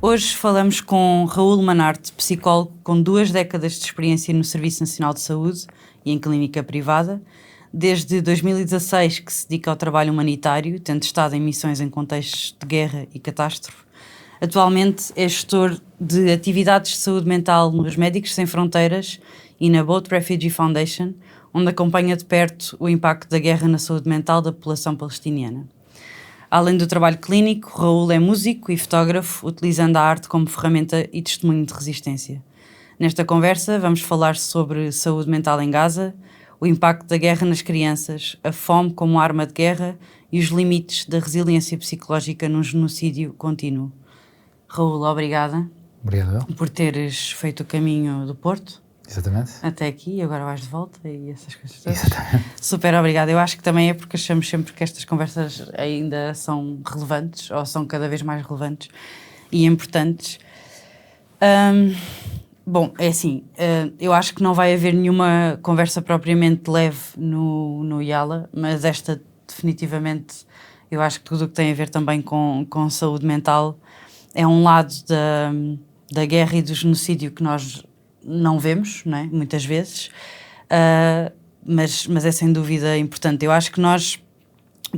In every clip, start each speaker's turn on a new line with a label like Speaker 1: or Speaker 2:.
Speaker 1: Hoje falamos com Raul Manarte, psicólogo com 2 décadas de experiência no Serviço Nacional de Saúde e em clínica privada. Desde 2016 que se dedica ao trabalho humanitário, tendo estado em missões em contextos de guerra e catástrofe. Atualmente é gestor de atividades de saúde mental nos Médicos Sem Fronteiras e na Boat Refugee Foundation, onde acompanha de perto o impacto da guerra na saúde mental da população palestiniana. Além do trabalho clínico, Raul é músico e fotógrafo, utilizando a arte como ferramenta e testemunho de resistência. Nesta conversa vamos falar sobre saúde mental em Gaza, o impacto da guerra nas crianças, a fome como arma de guerra e os limites da resiliência psicológica num genocídio contínuo. Raul, obrigada.
Speaker 2: Obrigado.
Speaker 1: Por teres feito o caminho do Porto.
Speaker 2: Exatamente.
Speaker 1: Até aqui, agora vais de volta e essas coisas todas.
Speaker 2: Exatamente.
Speaker 1: Super obrigada. Eu acho que também é porque achamos sempre que estas conversas ainda são relevantes, ou são cada vez mais relevantes e importantes. Bom, é assim, eu acho que não vai haver nenhuma conversa propriamente leve no Yala, mas esta definitivamente, eu acho que tudo o que tem a ver também com saúde mental é um lado da guerra e do genocídio que nós não vemos, não é? Muitas vezes, mas é sem dúvida importante. Eu acho que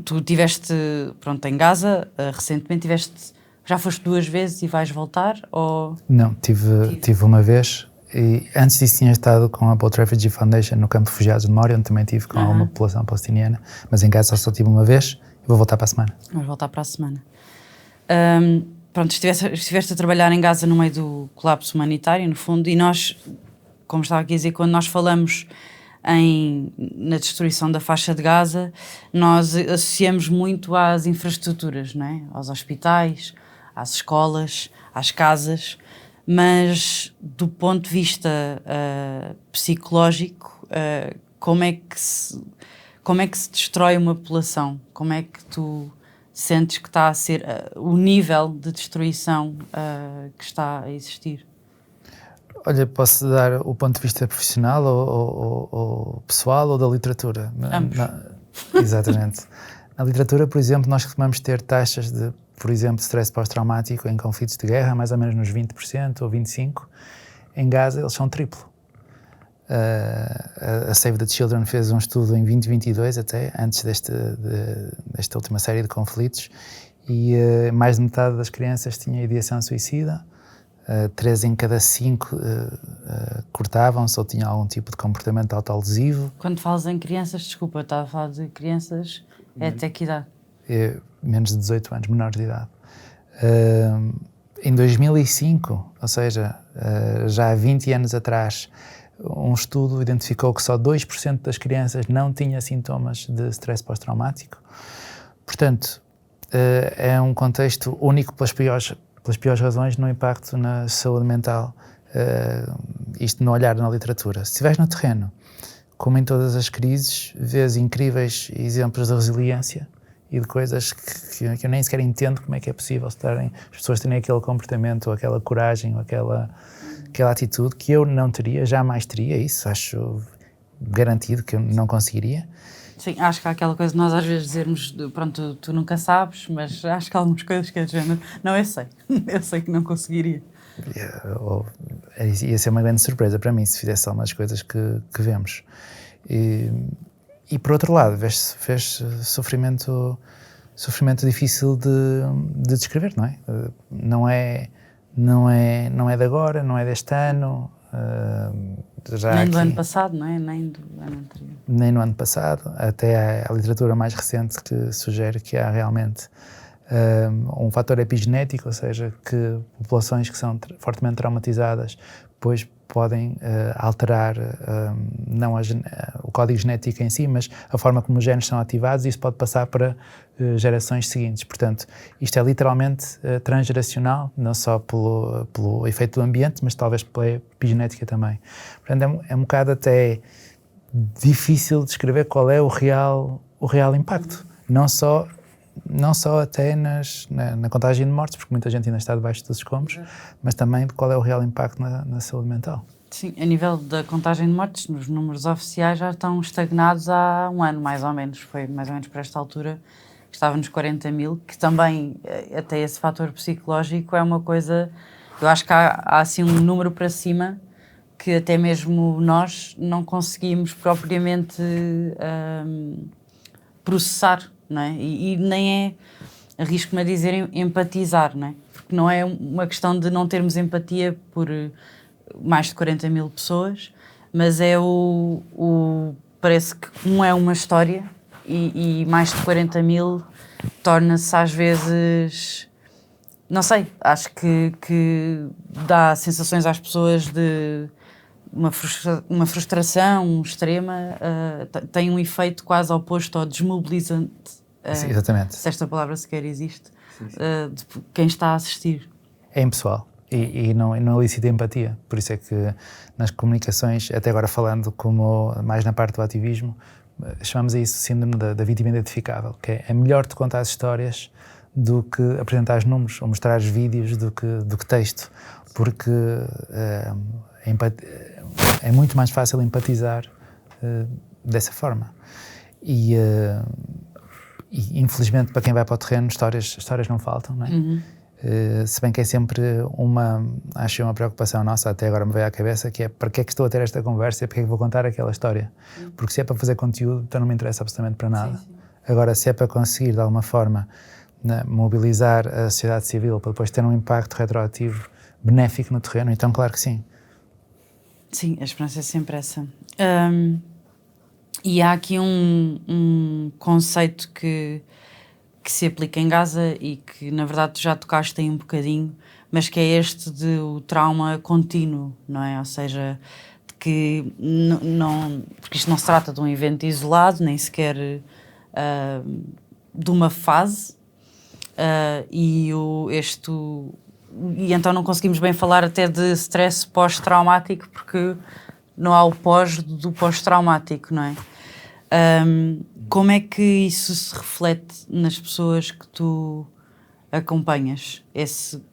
Speaker 1: tu estiveste, pronto, em Gaza, recentemente já foste 2 vezes e vais voltar? Ou...
Speaker 2: Não, tive uma vez, e antes disso tinha estado com a Boat Refugee Foundation no campo de refugiados de Moria, onde também estive com uma população palestiniana, mas em Gaza só tive uma vez e vou voltar para a semana.
Speaker 1: Vamos voltar para a semana. Pronto, estiveste a trabalhar em Gaza no meio do colapso humanitário, no fundo, e nós, como estava aqui a dizer, quando nós falamos na destruição da faixa de Gaza, nós associamos muito às infraestruturas, não é? Aos hospitais, às escolas, às casas, mas do ponto de vista psicológico, como é que se destrói uma população? Como é que tu sentes que está a ser o nível de destruição que está a existir?
Speaker 2: Olha, posso dar o ponto de vista profissional ou pessoal ou da literatura?
Speaker 1: Ambos.
Speaker 2: Exatamente. Na literatura, por exemplo, nós costumamos ter taxas de, por exemplo, stress pós-traumático em conflitos de guerra, mais ou menos nos 20% ou 25%. Em Gaza, eles são triplo. A Save the Children fez um estudo em 2022, até antes desta última série de conflitos, e mais de metade das crianças tinha ideação suicida, 3 em cada 5 cortavam-se ou tinham algum tipo de comportamento autolesivo.
Speaker 1: Quando falas em crianças, desculpa, eu estava a falar de crianças, é até que idade?
Speaker 2: Menos de 18 anos, menores de idade. Em 2005, ou seja, já há 20 anos atrás, um estudo identificou que só 2% das crianças não tinha sintomas de stress pós-traumático. Portanto, é um contexto único pelas piores razões no impacto na saúde mental, isto no olhar na literatura. Se estiveres no terreno, como em todas as crises, vês incríveis exemplos de resiliência e de coisas que eu nem sequer entendo como é que é possível as pessoas terem aquele comportamento, ou aquela coragem, ou aquela atitude que eu não teria, jamais teria. Isso acho garantido que eu não conseguiria.
Speaker 1: Sim, acho que há aquela coisa de nós às vezes dizermos, pronto, tu nunca sabes, mas acho que há algumas coisas que é de género, não, eu sei que não conseguiria.
Speaker 2: Ia ser uma grande surpresa para mim se fizesse algumas coisas que vemos. E por outro lado, vês sofrimento difícil de descrever, não é? Não é de agora, não é deste ano.
Speaker 1: Nem do ano passado, não é? Nem do ano anterior.
Speaker 2: Nem no ano passado. Até a literatura mais recente que sugere que há realmente um fator epigenético, ou seja, que populações que são fortemente traumatizadas depois podem alterar não o código genético em si, mas a forma como os genes são ativados, e isso pode passar para gerações seguintes. Portanto, isto é literalmente transgeracional, não só pelo efeito do ambiente, mas talvez pela epigenética também. Portanto, é um bocado até difícil de descrever qual é o real impacto. Não só até na contagem de mortes, porque muita gente ainda está debaixo dos escombros, mas também de qual é o real impacto na saúde mental.
Speaker 1: Sim, a nível da contagem de mortes, nos números oficiais já estão estagnados há um ano, mais ou menos. Foi mais ou menos para esta altura estava nos 40 mil, que também, até esse fator psicológico é uma coisa, eu acho que há assim um número para cima que até mesmo nós não conseguimos propriamente processar, não é? E nem é, arrisco-me a dizer, empatizar, não é? Porque não é uma questão de não termos empatia por mais de 40 mil pessoas, mas é parece que é uma história e mais de 40 mil torna-se às vezes, não sei, acho que dá sensações às pessoas de uma frustração extrema, tem um efeito quase oposto ao desmobilizante,
Speaker 2: Sim, exatamente.
Speaker 1: se esta palavra sequer existe, de quem está a assistir.
Speaker 2: É impessoal e não elicita empatia, por isso é que nas comunicações, até agora falando como mais na parte do ativismo, chamamos a isso síndrome da vítima identificável, que é melhor te contar as histórias do que apresentar os números ou mostrar os vídeos do que texto, porque é muito mais fácil empatizar dessa forma. E infelizmente, para quem vai para o terreno, histórias não faltam, não é?
Speaker 1: Uhum.
Speaker 2: Se bem que é sempre acho uma preocupação nossa, até agora me veio à cabeça, que é para que é que estou a ter esta conversa e para que é que vou contar aquela história? Porque se é para fazer conteúdo, então não me interessa absolutamente para nada. Sim. Agora, se é para conseguir, de alguma forma, mobilizar a sociedade civil para depois ter um impacto retroativo benéfico no terreno, então claro que sim.
Speaker 1: Sim, a esperança é sempre essa. E há aqui um conceito que se aplica em Gaza e que, na verdade, tu já tocaste aí um bocadinho, mas que é este de o trauma contínuo, não é? Ou seja, de que porque isto não se trata de um evento isolado, nem sequer de uma fase, e então não conseguimos bem falar até de stress pós-traumático, porque não há o pós do pós-traumático, não é? Como é que isso se reflete nas pessoas que tu acompanhas?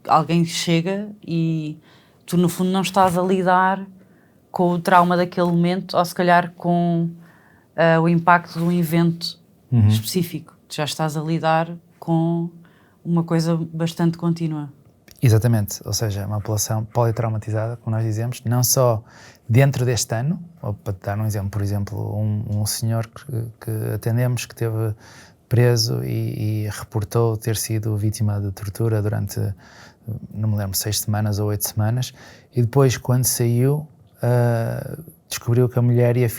Speaker 1: Alguém chega e tu, no fundo, não estás a lidar com o trauma daquele momento, ou se calhar com o impacto de um evento específico. Tu já estás a lidar com uma coisa bastante contínua.
Speaker 2: Exatamente, ou seja, uma população politraumatizada, como nós dizemos, não só dentro deste ano, ou para dar um exemplo, por exemplo, um senhor que atendemos que esteve preso e reportou ter sido vítima de tortura durante, não me lembro, 6 semanas ou 8 semanas, e depois, quando saiu, descobriu que a mulher e as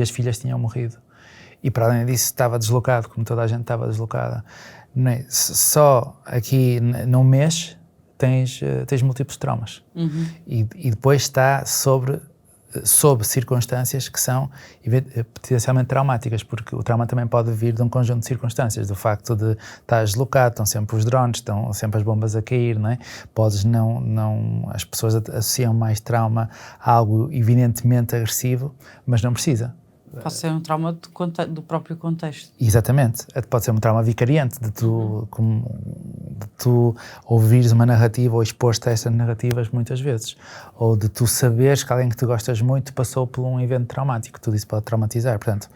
Speaker 2: filhas tinham morrido. E para além disso estava deslocado, como toda a gente estava deslocada. Só aqui num mês tens múltiplos traumas. E depois está sob circunstâncias que são potencialmente traumáticas, porque o trauma também pode vir de um conjunto de circunstâncias, do facto de estar deslocado, estão sempre os drones, estão sempre as bombas a cair, não é? As pessoas associam mais trauma a algo evidentemente agressivo, mas não precisa.
Speaker 1: Pode ser um trauma do próprio contexto.
Speaker 2: Exatamente. Pode ser um trauma vicariante de tu ouvires uma narrativa ou expor-te a estas narrativas muitas vezes. Ou de tu saberes que alguém que tu gostas muito passou por um evento traumático. Tudo isso pode traumatizar. Portanto,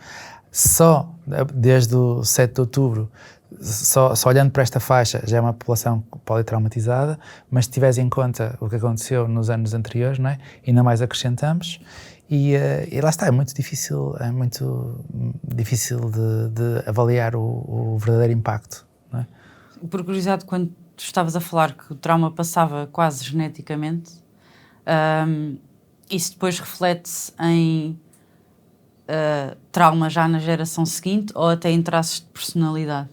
Speaker 2: só desde o 7 de outubro, só olhando para esta faixa, já é uma população politraumatizada, mas se tiveres em conta o que aconteceu nos anos anteriores, não é? Ainda mais acrescentamos. E lá está, é muito difícil de avaliar o verdadeiro impacto, não é?
Speaker 1: Por curiosidade, quando tu estavas a falar que o trauma passava quase geneticamente, isso depois reflete-se em trauma já na geração seguinte ou até em traços de personalidade?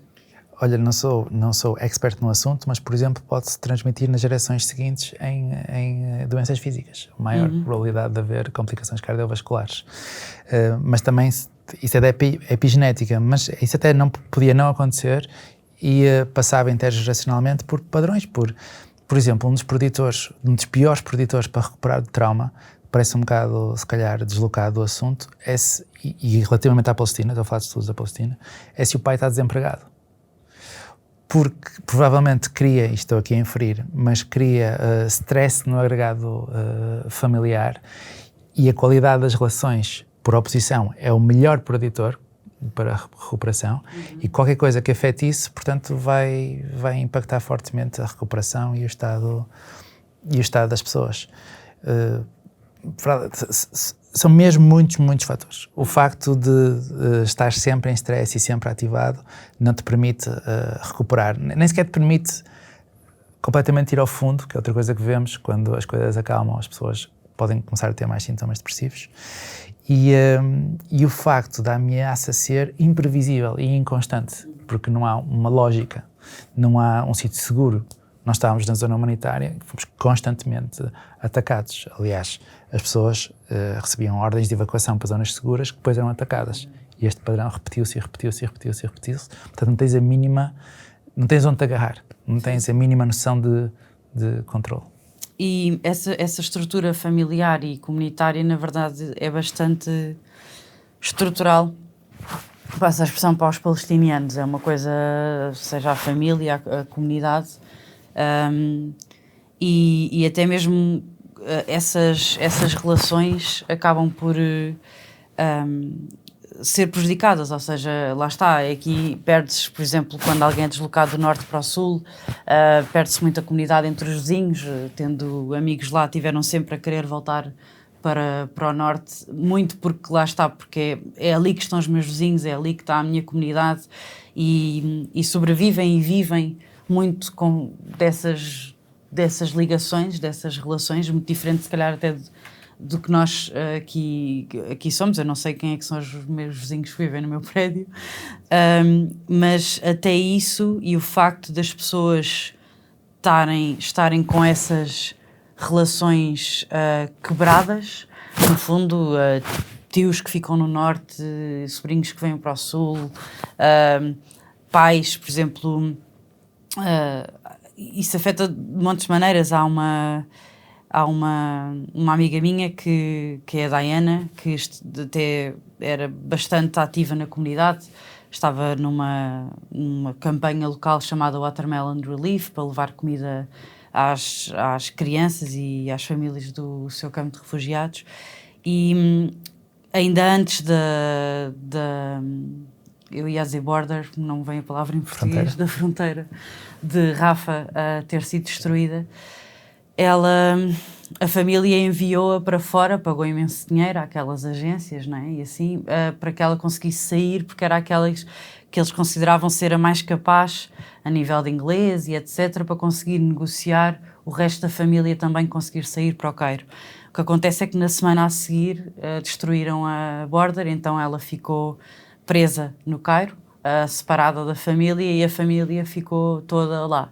Speaker 2: Olha, não sou expert no assunto, mas, por exemplo, pode-se transmitir nas gerações seguintes em doenças físicas. Maior probabilidade de haver complicações cardiovasculares. Mas também, isso é da epigenética, mas isso até podia não acontecer e passava intergeracionalmente por padrões. Por exemplo, um dos piores preditores para recuperar de trauma, parece um bocado, se calhar, deslocado do assunto, e relativamente à Palestina, estou a falar de estudos da Palestina, é se o pai está desempregado. Porque provavelmente cria, e estou aqui a inferir, mas cria stress no agregado familiar, e a qualidade das relações, por oposição, é o melhor preditor, para a recuperação, e qualquer coisa que afete isso, portanto, vai impactar fortemente a recuperação e o estado das pessoas. São mesmo muitos fatores. O facto de estar sempre em stress e sempre ativado não te permite recuperar, nem sequer te permite completamente ir ao fundo, que é outra coisa que vemos quando as coisas acalmam, as pessoas podem começar a ter mais sintomas depressivos. E o facto da ameaça ser imprevisível e inconstante, porque não há uma lógica, não há um sítio seguro. Nós estávamos na zona humanitária e fomos constantemente atacados. Aliás, as pessoas recebiam ordens de evacuação para zonas seguras que depois eram atacadas. E este padrão repetiu-se. Portanto, não tens onde te agarrar, não tens a mínima noção de controle.
Speaker 1: E essa estrutura familiar e comunitária, na verdade, é bastante estrutural. Passa a expressão para os palestinianos. É uma coisa, seja a família, a comunidade, e até mesmo essas relações acabam por ser prejudicadas, ou seja, lá está, aqui perdes, por exemplo, quando alguém é deslocado do norte para o sul, perde-se muita comunidade entre os vizinhos, tendo amigos lá, tiveram sempre a querer voltar para o norte, muito porque lá está, porque é ali que estão os meus vizinhos, é ali que está a minha comunidade, e sobrevivem e vivem muito com dessas ligações, dessas relações, muito diferente se calhar até do que nós aqui somos. Eu não sei quem é que são os meus vizinhos que vivem no meu prédio, mas até isso e o facto das pessoas estarem com essas relações quebradas, no fundo, tios que ficam no norte, sobrinhos que vêm para o sul, pais, por exemplo, isso afeta de montes de maneiras. Há uma amiga minha que é a Diana, que até era bastante ativa na comunidade, estava numa campanha local chamada Watermelon Relief para levar comida às crianças e às famílias do seu campo de refugiados, e ainda antes eu ia dizer border, não me vem a palavra em português, da fronteira de Rafah ter sido destruída, a família enviou-a para fora, pagou imenso dinheiro àquelas agências, não é? E assim, para que ela conseguisse sair, porque era aquelas que eles consideravam ser a mais capaz a nível de inglês e etc, para conseguir negociar o resto da família também conseguir sair para o Cairo. O que acontece é que na semana a seguir destruíram a border, então ela ficou presa no Cairo, separada da família, e a família ficou toda lá.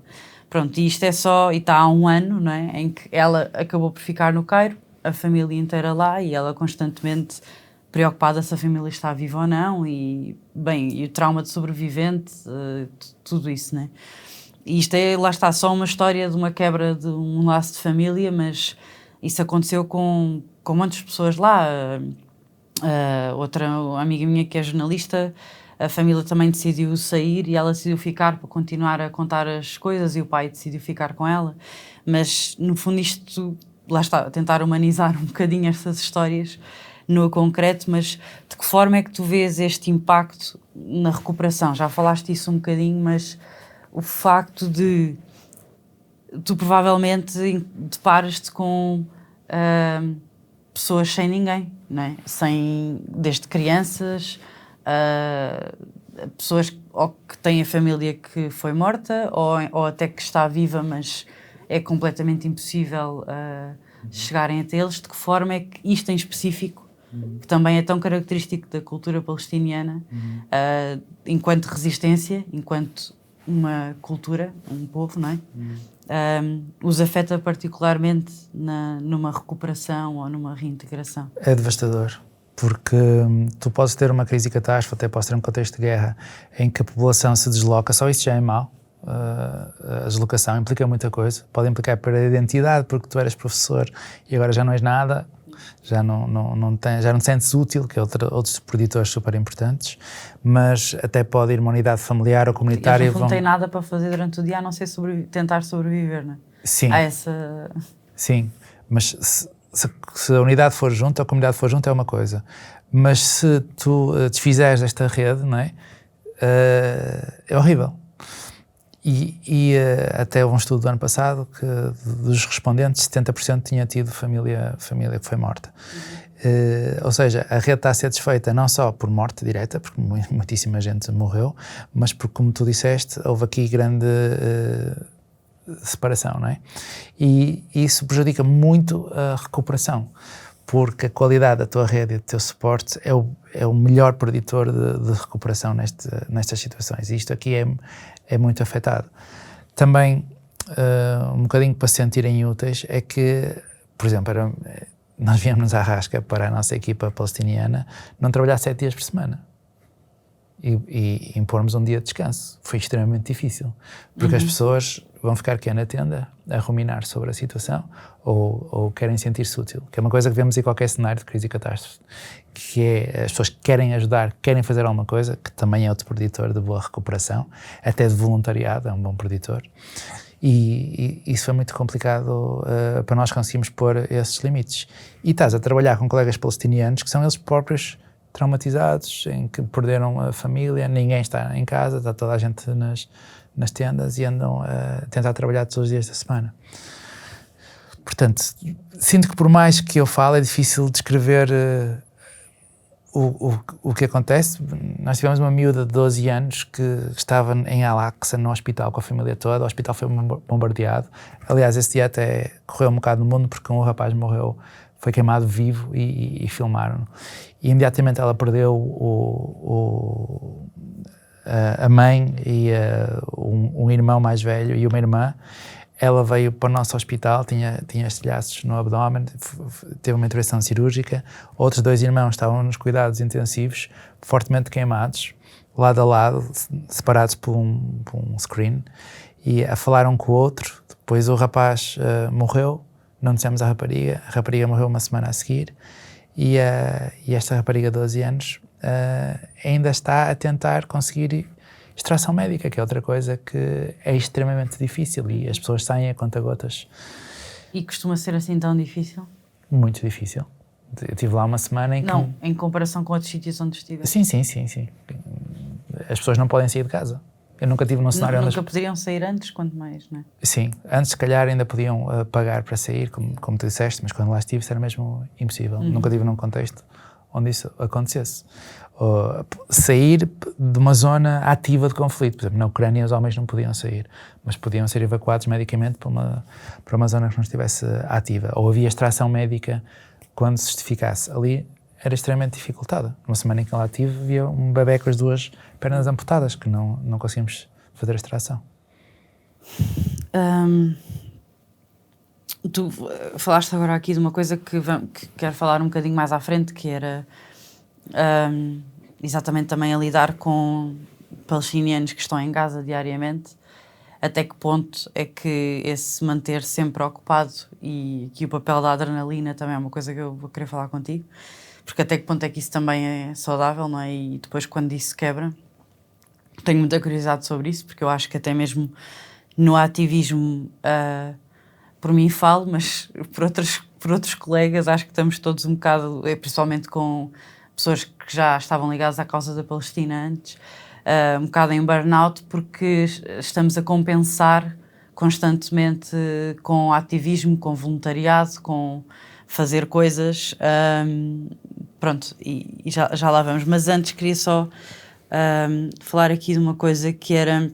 Speaker 1: Pronto, e isto é só, e está há um ano, não é, em que ela acabou por ficar no Cairo, a família inteira lá, e ela constantemente preocupada se a família está viva ou não, e o trauma de sobrevivente, tudo isso, né? E isto lá está, só uma história de uma quebra de um laço de família, mas isso aconteceu com muitas pessoas lá. Outra amiga minha que é jornalista, a família também decidiu sair e ela decidiu ficar para continuar a contar as coisas, e o pai decidiu ficar com ela. Mas no fundo isto, lá está, tentar humanizar um bocadinho estas histórias no concreto. Mas de que forma é que tu vês este impacto na recuperação? Já falaste isso um bocadinho, mas o facto de tu provavelmente deparas-te com pessoas sem ninguém, não é? Desde crianças, pessoas ou que têm a família que foi morta, ou até que está viva, mas é completamente impossível chegarem até eles. De que forma é que isto em específico, que também é tão característico da cultura palestiniana, enquanto resistência, enquanto uma cultura, um povo, não é? Os afeta particularmente numa recuperação ou numa reintegração? É
Speaker 2: devastador, porque tu podes ter uma crise de catástrofe, até podes ter um contexto de guerra em que a população se desloca, só isso já é mau. A deslocação implica muita coisa, pode implicar perda de identidade, porque tu eras professor e agora já não és nada, já não te sentes útil, que é outros preditores super importantes, mas até pode ir uma unidade familiar ou comunitária.
Speaker 1: Eles não têm nada para fazer durante o dia, a não ser tentar sobreviver, não é?
Speaker 2: Sim.
Speaker 1: Sim,
Speaker 2: mas se a unidade for junto, a comunidade for junto, é uma coisa. Mas se tu desfizeres esta rede, não é? É horrível. E até um estudo do ano passado que dos respondentes 70% tinha tido família que foi morta. Ou seja, a rede está a ser desfeita não só por morte direta, porque muitíssima gente morreu, mas porque, como tu disseste, houve aqui grande separação, não é? E isso prejudica muito a recuperação, porque a qualidade da tua rede e do teu suporte é o melhor preditor de recuperação nestas situações. E isto aqui é muito afetado. Também, um bocadinho para se sentirem úteis, é que, por exemplo, nós viemos à rasca para a nossa equipa palestiniana não trabalhar 7 dias por semana e impormos um dia de descanso. Foi extremamente difícil, porque as pessoas vão ficar aqui na tenda a ruminar sobre a situação ou querem sentir-se útil, que é uma coisa que vemos em qualquer cenário de crise e catástrofe, que é as pessoas querem ajudar, querem fazer alguma coisa, que também é outro preditor de boa recuperação, até de voluntariado, é um bom preditor. E isso foi muito complicado para nós conseguirmos pôr esses limites. E estás a trabalhar com colegas palestinianos que são eles próprios traumatizados, em que perderam a família, ninguém está em casa, está toda a gente nas tendas e andam a tentar trabalhar todos os dias da semana. Portanto, sinto que por mais que eu fale, é difícil descrever o que acontece. Nós tivemos uma miúda de 12 anos que estava em Al-Aqsa, no hospital, com a família toda. O hospital foi bombardeado. Aliás, esse dia até correu um bocado no mundo, porque um rapaz morreu, foi queimado vivo e filmaram-no. E imediatamente ela perdeu a mãe e um irmão mais velho e uma irmã. Ela veio para o nosso hospital, tinha estilhaços no abdômen, teve uma intervenção cirúrgica. Outros 2 irmãos estavam nos cuidados intensivos, fortemente queimados, lado a lado, separados por um screen, e a falar um com o outro. Depois o rapaz morreu, não dissemos à rapariga, a rapariga morreu uma semana a seguir, e esta rapariga de 12 anos ainda está a tentar conseguir extração médica, que é outra coisa que é extremamente difícil e as pessoas saem a conta-gotas.
Speaker 1: E costuma ser assim tão difícil?
Speaker 2: Muito difícil. Eu estive lá uma semana em que...
Speaker 1: Não, em comparação com outros sítios onde estive.
Speaker 2: Sim. As pessoas não podem sair de casa. Eu nunca tive num cenário
Speaker 1: onde... Nunca poderiam sair antes, quanto mais, não é?
Speaker 2: Sim, antes se calhar ainda podiam pagar para sair, como tu disseste, mas quando lá estive isso era mesmo impossível. Nunca estive num contexto onde isso acontecesse. Sair de uma zona ativa de conflito. Por exemplo, na Ucrânia os homens não podiam sair, mas podiam ser evacuados medicamente para uma zona que não estivesse ativa. Ou havia extração médica quando se justificasse. Ali era extremamente dificultada. Numa semana em que lá estive, havia um bebê com as 2 pernas amputadas, que não conseguimos fazer a extração.
Speaker 1: Tu falaste agora aqui de uma coisa que quero falar um bocadinho mais à frente, que era exatamente também a lidar com palestinianos que estão em Gaza diariamente. Até que ponto é que esse manter sempre ocupado e que o papel da adrenalina também é uma coisa que eu vou querer falar contigo, porque até que ponto é que isso também é saudável, não é? E depois quando isso quebra, tenho muita curiosidade sobre isso, porque eu acho que até mesmo no ativismo, por mim falo, mas por outros colegas, acho que estamos todos um bocado, principalmente com pessoas que já estavam ligadas à causa da Palestina antes, um bocado em burnout, porque estamos a compensar constantemente com ativismo, com voluntariado, com fazer coisas, pronto, e já lá vamos. Mas antes queria só falar aqui de uma coisa que era...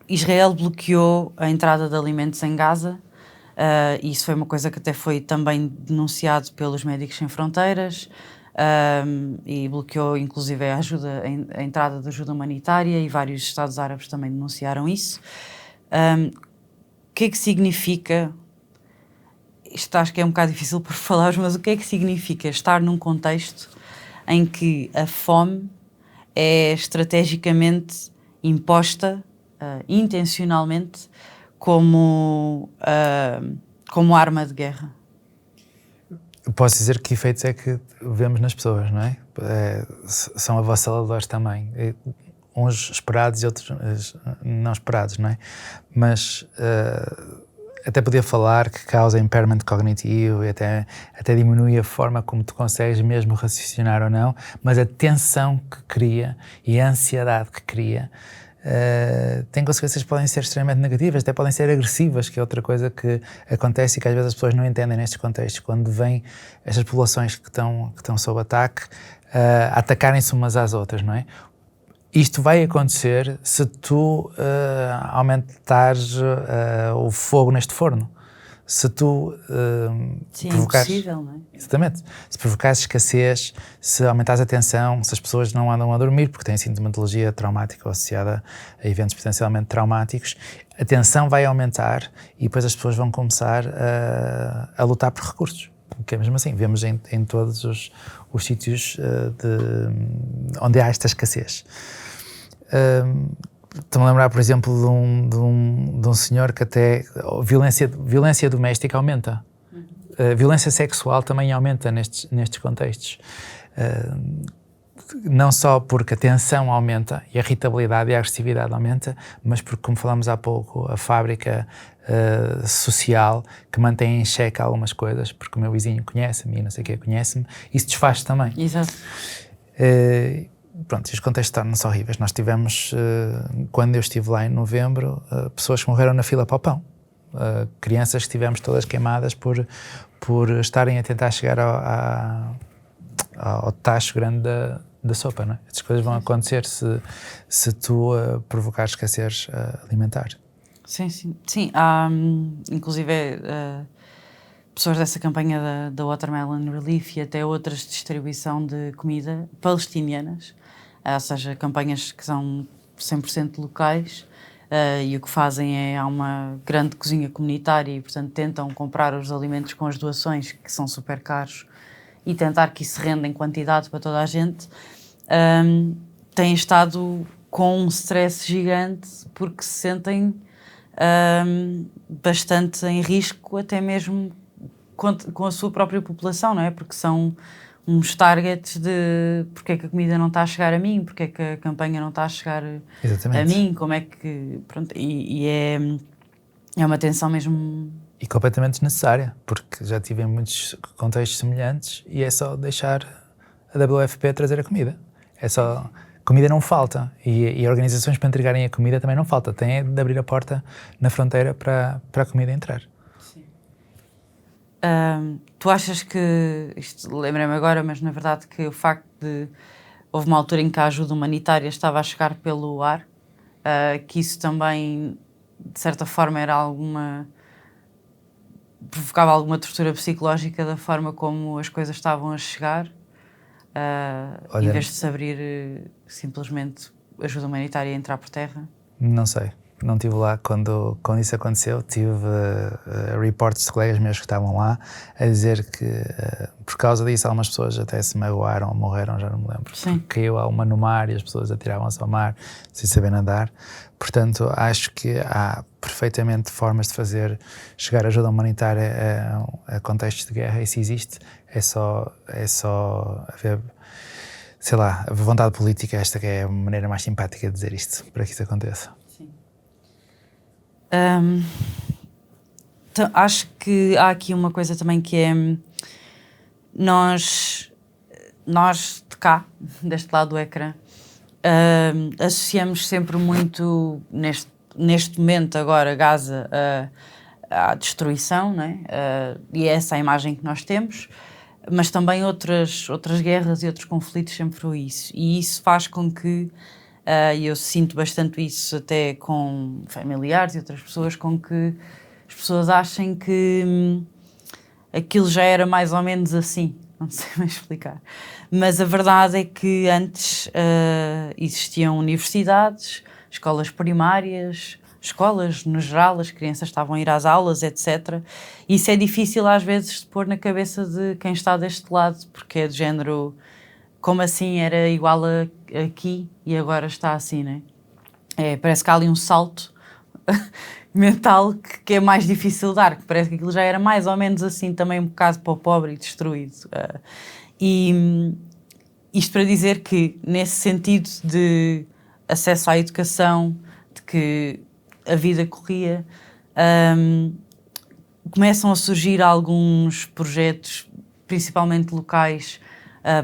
Speaker 1: Israel bloqueou a entrada de alimentos em Gaza, e isso foi uma coisa que até foi também denunciado pelos Médicos Sem Fronteiras, e bloqueou inclusive a entrada de ajuda humanitária, e vários Estados Árabes também denunciaram isso. O que é que significa, isto acho que é um bocado difícil por falar, mas o que é que significa estar num contexto em que a fome é estrategicamente imposta intencionalmente como arma de guerra?
Speaker 2: Posso dizer que efeitos é que vemos nas pessoas, não é? São avassaladores também. Uns esperados e outros não esperados, não é? Mas até podia falar que causa impairment cognitivo e até diminui a forma como tu consegues mesmo raciocinar ou não, mas a tensão que cria e a ansiedade que cria tem consequências que podem ser extremamente negativas, até podem ser agressivas, que é outra coisa que acontece e que às vezes as pessoas não entendem nestes contextos, quando vêm estas populações que estão sob ataque a atacarem-se umas às outras, não é? Isto vai acontecer se tu aumentares o fogo neste forno. Se tu provocares...
Speaker 1: É impossível, não é?
Speaker 2: Exatamente. Se provocares escassez, se aumentares a tensão, se as pessoas não andam a dormir porque têm sintomatologia traumática ou associada a eventos potencialmente traumáticos, a tensão vai aumentar e depois as pessoas vão começar a lutar por recursos. Porque é mesmo assim, vemos em todos os sítios onde há esta escassez. Estou-me a lembrar, por exemplo, de um senhor que até violência doméstica aumenta. Violência sexual também aumenta nestes contextos. Não só porque a tensão aumenta e a irritabilidade e a agressividade aumenta, mas porque, como falámos há pouco, a fábrica social que mantém em xeque algumas coisas, porque o meu vizinho conhece-me e não sei o que conhece-me, isso desfaz também.
Speaker 1: Exato.
Speaker 2: Pronto, os contextos tornam-se horríveis. Nós tivemos, quando eu estive lá em novembro, pessoas que morreram na fila para o pão. Crianças que tivemos todas queimadas por estarem a tentar chegar ao tacho grande da sopa, não é? Estas coisas vão acontecer se tu provocares escassez alimentar.
Speaker 1: Sim, sim. Sim, há inclusive pessoas dessa campanha da Watermelon Relief e até outras de distribuição de comida palestinianas, ou seja, campanhas que são 100% locais, e o que fazem é, há uma grande cozinha comunitária e, portanto, tentam comprar os alimentos com as doações, que são super caros, e tentar que isso renda em quantidade para toda a gente, têm estado com um stress gigante porque se sentem bastante em risco, até mesmo com a sua própria população, não é? Porque são uns targets de porque é que a comida não está a chegar a mim, porque é que a campanha não está a chegar a mim, como é que... Pronto, e é uma tensão mesmo...
Speaker 2: E completamente desnecessária, porque já tive em muitos contextos semelhantes e é só deixar a WFP trazer a comida. É só... Comida não falta e organizações para entregarem a comida também não falta. Tem de abrir a porta na fronteira para a comida entrar.
Speaker 1: Sim. Tu achas que, isto lembrei-me agora, mas na verdade que o facto de... Houve uma altura em que a ajuda humanitária estava a chegar pelo ar, que isso também, de certa forma, provocava alguma tortura psicológica da forma como as coisas estavam a chegar, em vez de se abrir simplesmente ajuda humanitária a entrar por terra?
Speaker 2: Não sei, não estive lá quando isso aconteceu. Tive reportes de colegas meus que estavam lá a dizer que por causa disso algumas pessoas até se magoaram ou morreram, já não me lembro.
Speaker 1: Sim.
Speaker 2: Caiu uma no mar e as pessoas atiravam-se ao mar sem saber nadar. Portanto, acho que há perfeitamente formas de fazer chegar ajuda humanitária a contextos de guerra. Isso existe, é só haver, sei lá, a vontade política. Esta que é a maneira mais simpática de dizer isto, para que isso aconteça.
Speaker 1: Sim. Então, acho que há aqui uma coisa também que é nós de cá, deste lado do ecrã, associamos sempre muito neste momento agora Gaza à destruição, não é? E é essa a imagem que nós temos, mas também outras guerras e outros conflitos sempre foi isso, e isso faz com que eu sinto bastante isso até com familiares e outras pessoas, com que as pessoas achem que aquilo já era mais ou menos assim, não sei bem explicar. Mas a verdade é que antes existiam universidades, escolas primárias, escolas no geral, as crianças estavam a ir às aulas, etc. E isso é difícil às vezes de pôr na cabeça de quem está deste lado, porque é de género, como assim era igual aqui e agora está assim, não é? Parece que há ali um salto mental que é mais difícil de dar, que parece que aquilo já era mais ou menos assim, também um bocado para o pobre e destruído. E isto para dizer que, nesse sentido de acesso à educação, de que a vida corria, começam a surgir alguns projetos, principalmente locais,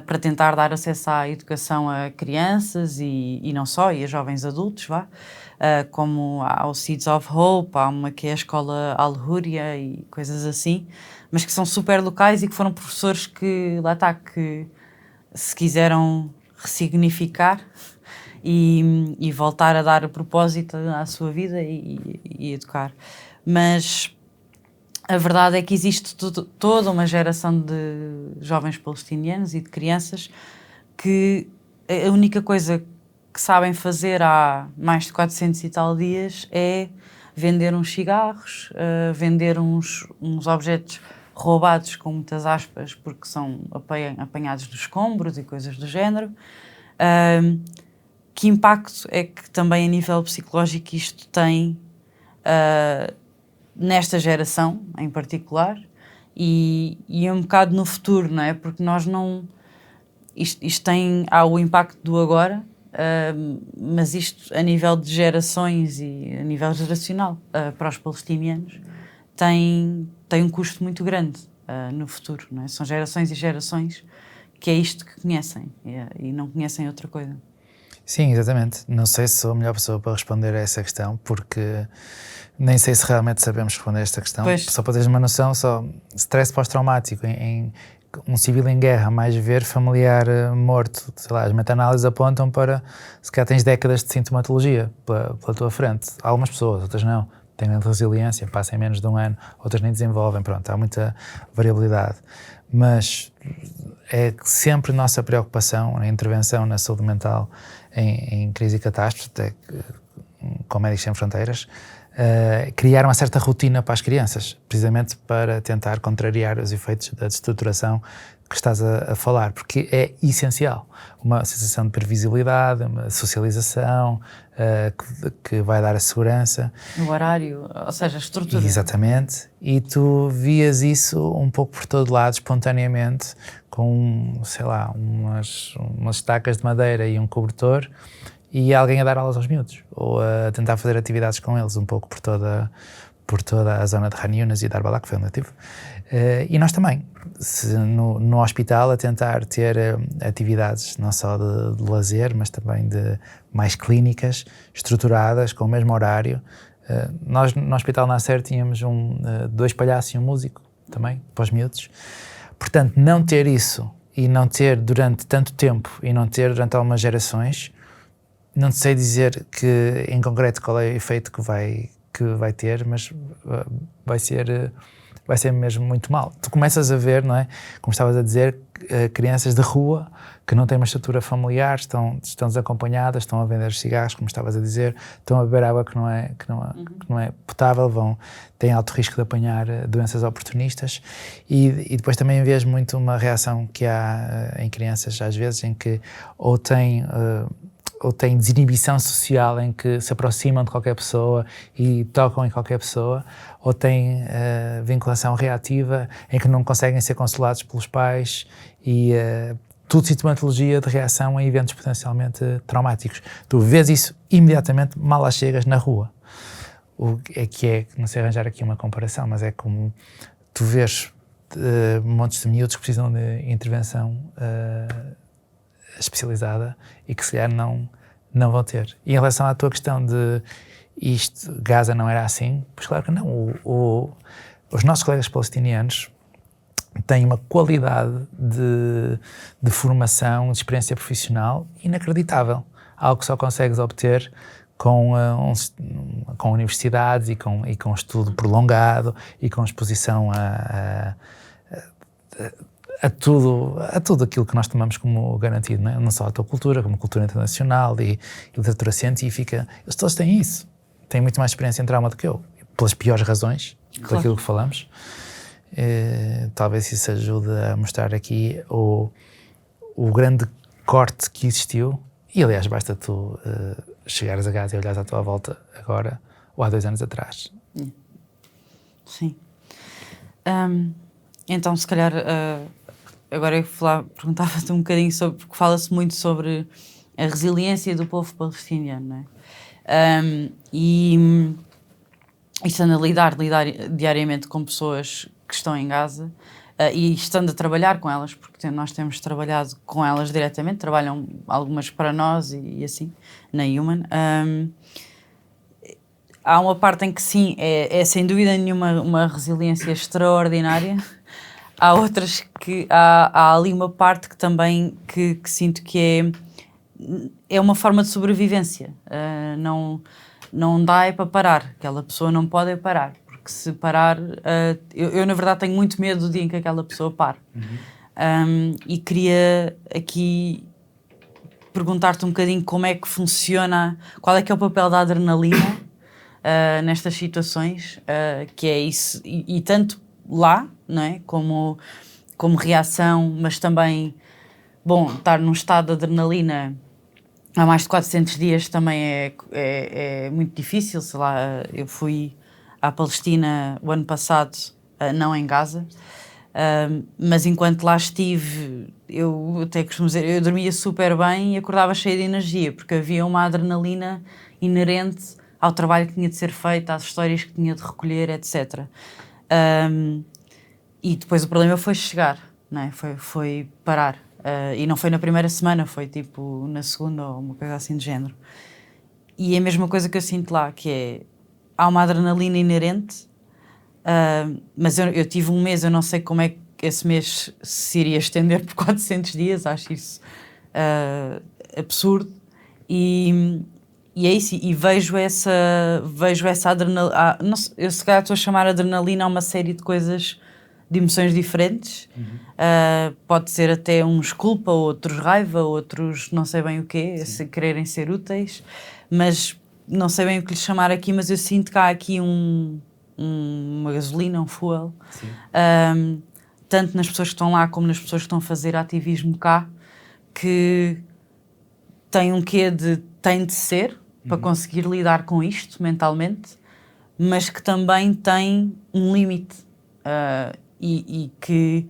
Speaker 1: para tentar dar acesso à educação a crianças e não só, e a jovens adultos, como ao Seeds of Hope, há uma que é a Escola Al-Húria e coisas assim, mas que são super locais e que foram professores que, lá está, que se quiseram ressignificar e voltar a dar propósito à sua vida e educar. Mas a verdade é que existe toda uma geração de jovens palestinianos e de crianças que a única coisa que sabem fazer há mais de 400 e tal dias é vender uns cigarros, vender uns objetos roubados, com muitas aspas, porque são apanhados dos escombros e coisas do género. Que impacto é que também a nível psicológico isto tem nesta geração em particular e um bocado no futuro, não é? Porque nós não... Isto há o impacto do agora, mas isto a nível de gerações e a nível geracional para os palestinianos tem um custo muito grande no futuro, não é? São gerações e gerações que é isto que conhecem e não conhecem outra coisa.
Speaker 2: Sim, exatamente. Não sei se sou a melhor pessoa para responder a essa questão, porque nem sei se realmente sabemos responder a esta questão.
Speaker 1: Pois.
Speaker 2: Só para teres uma noção, só stress pós-traumático em um civil em guerra, mais ver familiar morto, sei lá, as meta-análises apontam para, se calhar tens décadas de sintomatologia pela tua frente. Algumas pessoas, outras não. Têm grande resiliência, passam em menos de um ano, outras nem desenvolvem, pronto, há muita variabilidade. Mas é sempre nossa preocupação, a intervenção na saúde mental em crise e catástrofe, com Médicos Sem Fronteiras, criar uma certa rotina para as crianças, precisamente para tentar contrariar os efeitos da destruturação que estás a falar, porque é essencial. Uma sensação de previsibilidade, uma socialização que vai dar a segurança.
Speaker 1: No horário, ou seja, a estrutura.
Speaker 2: Exatamente. E tu vias isso um pouco por todo lado, espontaneamente, com, sei lá, umas estacas de madeira e um cobertor, e alguém a dar aulas aos miúdos, ou a tentar fazer atividades com eles, um pouco por toda a zona de Khan Younis e de Arbala, que foi onde eu estive. E nós também, no hospital, a tentar ter atividades não só de lazer, mas também de mais clínicas, estruturadas, com o mesmo horário. Nós no Hospital Nasser tínhamos 2 palhaços e um músico também, para os miúdos. Portanto, não ter isso, e não ter durante tanto tempo, e não ter durante algumas gerações, não sei dizer que, em concreto, qual é o efeito que vai ter, mas vai ser mesmo muito mal. Tu começas a ver, não é? Como estavas a dizer, crianças de rua que não têm uma estrutura familiar, estão desacompanhadas, estão a vender cigarros, como estavas a dizer, estão a beber água que não é potável, têm alto risco de apanhar doenças oportunistas e depois também vês muito uma reação que há em crianças, às vezes, em que ou têm desinibição social, em que se aproximam de qualquer pessoa e tocam em qualquer pessoa, ou têm vinculação reativa, em que não conseguem ser consolados pelos pais e tudo sintomatologia de reação a eventos potencialmente traumáticos. Tu vês isso imediatamente, mal lá chegas na rua. Não sei arranjar aqui uma comparação, mas é como tu vês montes de miúdos que precisam de intervenção especializada e que se calhar não vão ter. E em relação à tua questão de Gaza não era assim, pois claro que não. Os nossos colegas palestinianos têm uma qualidade de formação, de experiência profissional inacreditável. Algo que só consegues obter com universidades e com estudo prolongado e com exposição a tudo aquilo que nós tomamos como garantido, não é? Não só a tua cultura, como cultura internacional e literatura científica. Eles todos têm isso. Têm muito mais experiência em trauma do que eu, pelas piores razões, por aquilo que falamos. Talvez isso ajude a mostrar aqui o grande corte que existiu. E, aliás, basta tu chegares a Gaza e olhares à tua volta agora ou há 2 anos atrás.
Speaker 1: Sim. Então, se calhar... Agora eu perguntava-te um bocadinho sobre, porque fala-se muito sobre a resiliência do povo palestiniano, não é? estando a lidar diariamente com pessoas que estão em Gaza, e estando a trabalhar com elas, porque nós temos trabalhado com elas diretamente, trabalham algumas para nós e assim, na Human. Há uma parte em que sim, é sem dúvida nenhuma uma resiliência extraordinária. Há outras que há ali uma parte que também que sinto que é uma forma de sobrevivência. Não dá é para parar, aquela pessoa não pode é parar, porque se parar, eu na verdade tenho muito medo do dia em que aquela pessoa pare. E queria aqui perguntar-te um bocadinho como é que funciona, qual é que é o papel da adrenalina nestas situações, que é isso, e tanto lá, não é? Como reação, mas também, bom, estar num estado de adrenalina há mais de 400 dias também é muito difícil. Sei lá, eu fui à Palestina o ano passado, não em Gaza, mas enquanto lá estive, eu até costumo dizer, eu dormia super bem e acordava cheia de energia, porque havia uma adrenalina inerente ao trabalho que tinha de ser feito, às histórias que tinha de recolher, etc. E depois o problema foi chegar, não é? Foi parar. E não foi na primeira semana, foi tipo na segunda ou uma coisa assim de género. E é a mesma coisa que eu sinto lá, que é, há uma adrenalina inerente, mas eu tive um mês, eu não sei como é que esse mês se iria estender por 400 dias, acho isso absurdo. E é isso, e vejo essa adrenalina, eu se calhar estou a chamar adrenalina a uma série de coisas, de emoções diferentes. Pode ser até uns culpa, outros raiva, outros não sei bem o quê, se quererem ser úteis, mas não sei bem o que lhe chamar aqui, mas eu sinto que há aqui uma gasolina, um fuel, tanto nas pessoas que estão lá como nas pessoas que estão a fazer ativismo cá, que tem um quê tem de ser, para conseguir lidar com isto mentalmente, mas que também tem um limite. E que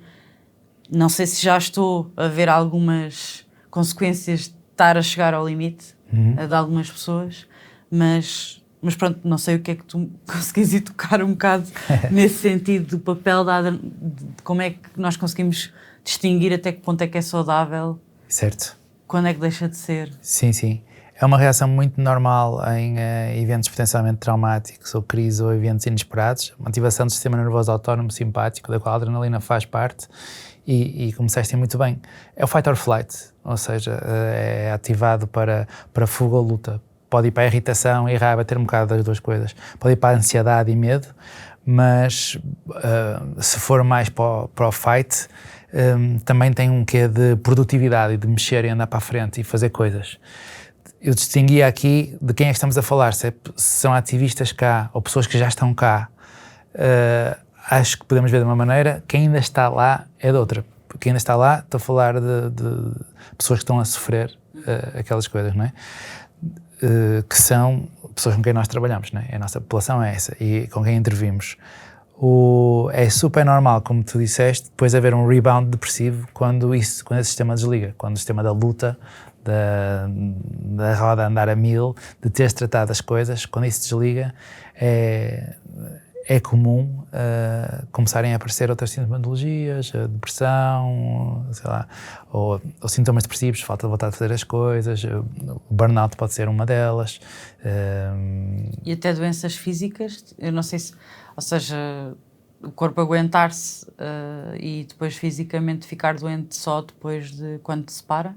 Speaker 1: não sei se já estou a ver algumas consequências de estar a chegar ao limite de algumas pessoas, mas pronto, não sei o que é que tu conseguis ir tocar um bocado nesse sentido do papel de como é que nós conseguimos distinguir até que ponto é que é saudável,
Speaker 2: certo,
Speaker 1: quando é que deixa de ser.
Speaker 2: Sim. É uma reação muito normal em eventos potencialmente traumáticos ou crise ou eventos inesperados. Uma ativação do sistema nervoso autónomo simpático, da qual a adrenalina faz parte, e começaste muito bem. É o fight or flight, ou seja, é ativado para fuga ou luta. Pode ir para a irritação e raiva, ter um bocado das duas coisas. Pode ir para a ansiedade e medo, mas se for mais para o fight, também tem um quê de produtividade e de mexer e andar para a frente e fazer coisas. Eu distinguia aqui de quem é que estamos a falar, se são ativistas cá ou pessoas que já estão cá. Acho que podemos ver de uma maneira, quem ainda está lá é de outra. Quem ainda está lá, estou a falar de pessoas que estão a sofrer aquelas coisas, não é? Que são pessoas com quem nós trabalhamos, não é? A nossa população é essa e com quem intervimos. É super normal, como tu disseste, depois haver um rebound depressivo quando esse sistema desliga, quando o sistema da luta, da roda andar a 1000, de teres tratado as coisas, quando isso desliga, é comum começarem a aparecer outras sintomatologias, depressão, sei lá, ou sintomas depressivos, falta de vontade de fazer as coisas, o burnout pode ser uma delas.
Speaker 1: E até doenças físicas, eu não sei se, ou seja, o corpo aguentar-se e depois fisicamente ficar doente só depois de quando se para?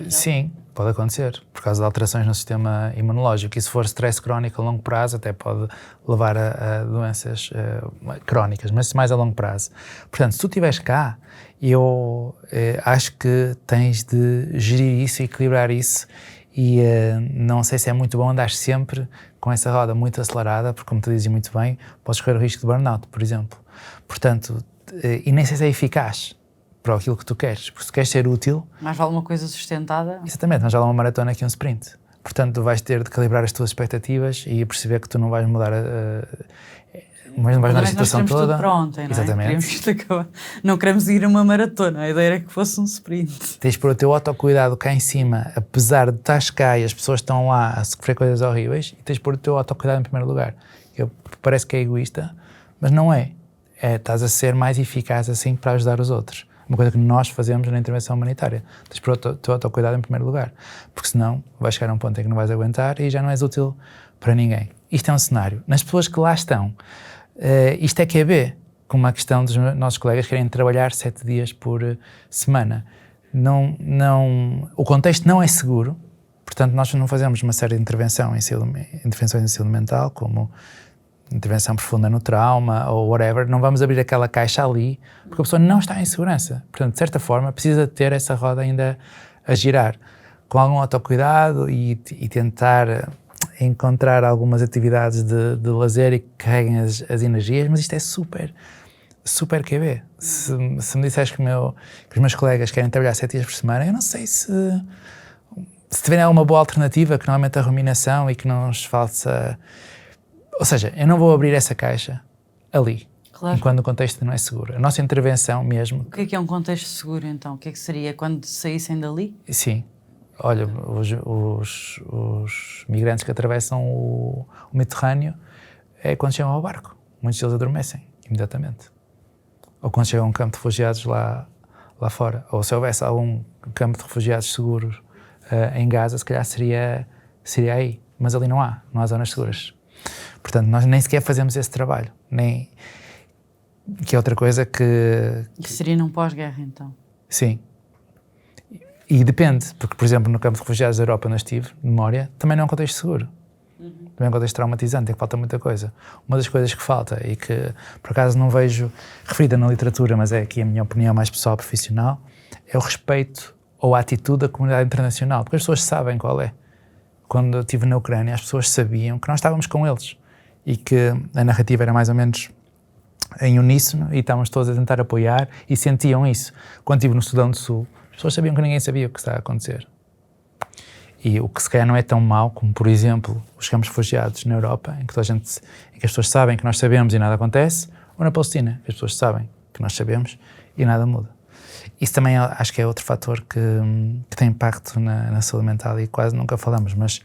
Speaker 2: Sim, pode acontecer, por causa de alterações no sistema imunológico. E se for stress crónico a longo prazo, até pode levar a doenças crónicas, mas mais a longo prazo. Portanto, se tu estiveres cá, eu acho que tens de gerir isso e equilibrar isso. E não sei se é muito bom andar sempre com essa roda muito acelerada, porque, como tu dizes muito bem, podes correr o risco de burnout, por exemplo. Portanto, e nem sei se é eficaz para aquilo que tu queres, porque se tu queres ser útil...
Speaker 1: Mais vale uma coisa sustentada.
Speaker 2: Exatamente, mais vale uma maratona que um sprint. Portanto, tu vais ter de calibrar as tuas expectativas e perceber que tu não vais mudar mas não vais mudar a situação toda.
Speaker 1: Tudo para ontem, não é?
Speaker 2: Exatamente.
Speaker 1: Não queremos ir a uma maratona, a ideia era que fosse um sprint.
Speaker 2: Tens de pôr o teu autocuidado cá em cima, apesar de estás cá e as pessoas estão lá a sofrer coisas horríveis, e tens de pôr o teu autocuidado em primeiro lugar. Parece que é egoísta, mas não é. Estás a ser mais eficaz assim para ajudar os outros. Uma coisa que nós fazemos na intervenção humanitária. Tens de pôr o teu autocuidado em primeiro lugar, porque senão vais chegar a um ponto em que não vais aguentar e já não és útil para ninguém. Isto é um cenário. Nas pessoas que lá estão, isto é QB, como a questão dos nossos colegas que querem trabalhar 7 dias por semana. O contexto não é seguro, portanto nós não fazemos uma série de intervenções em saúde mental, como intervenção profunda no trauma ou whatever, não vamos abrir aquela caixa ali, porque a pessoa não está em segurança. Portanto, de certa forma, precisa ter essa roda ainda a girar, com algum autocuidado e tentar encontrar algumas atividades de lazer e que carreguem as energias, mas isto é super QB. Se me disseres que os meus colegas querem trabalhar 7 dias por semana, eu não sei se tiverem alguma boa alternativa que não aumente a ruminação e que não nos faça... Ou seja, eu não vou abrir essa caixa ali,
Speaker 1: claro.
Speaker 2: Enquanto o contexto não é seguro. A nossa intervenção mesmo...
Speaker 1: O que é um contexto seguro, então? O que é que seria quando saíssem dali?
Speaker 2: Sim. Olha, os migrantes que atravessam o Mediterrâneo é quando chegam ao barco. Muitos deles adormecem, imediatamente. Ou quando chegam a um campo de refugiados lá fora. Ou se houvesse algum campo de refugiados seguros em Gaza, se calhar seria aí. Mas ali não há zonas seguras. Portanto, nós nem sequer fazemos esse trabalho. Que é outra coisa que
Speaker 1: seria num pós-guerra, então?
Speaker 2: Sim. E depende, porque, por exemplo, no campo de refugiados da Europa onde eu estive, de Moria, também não é um contexto seguro. Também é um contexto traumatizante, é que falta muita coisa. Uma das coisas que falta e que, por acaso, não vejo referida na literatura, mas é aqui a minha opinião mais pessoal, profissional, é o respeito ou a atitude da comunidade internacional, porque as pessoas sabem qual é. Quando eu estive na Ucrânia, as pessoas sabiam que nós estávamos com eles e que a narrativa era mais ou menos em uníssono e estávamos todos a tentar apoiar e sentiam isso. Quando estive no Sudão do Sul, as pessoas sabiam que ninguém sabia o que estava a acontecer. E o que se calhar não é tão mau como, por exemplo, os campos de refugiados na Europa, em que as pessoas sabem que nós sabemos e nada acontece, ou na Palestina, que as pessoas sabem que nós sabemos e nada muda. Isso também acho que é outro fator que tem impacto na saúde mental e quase nunca falamos, mas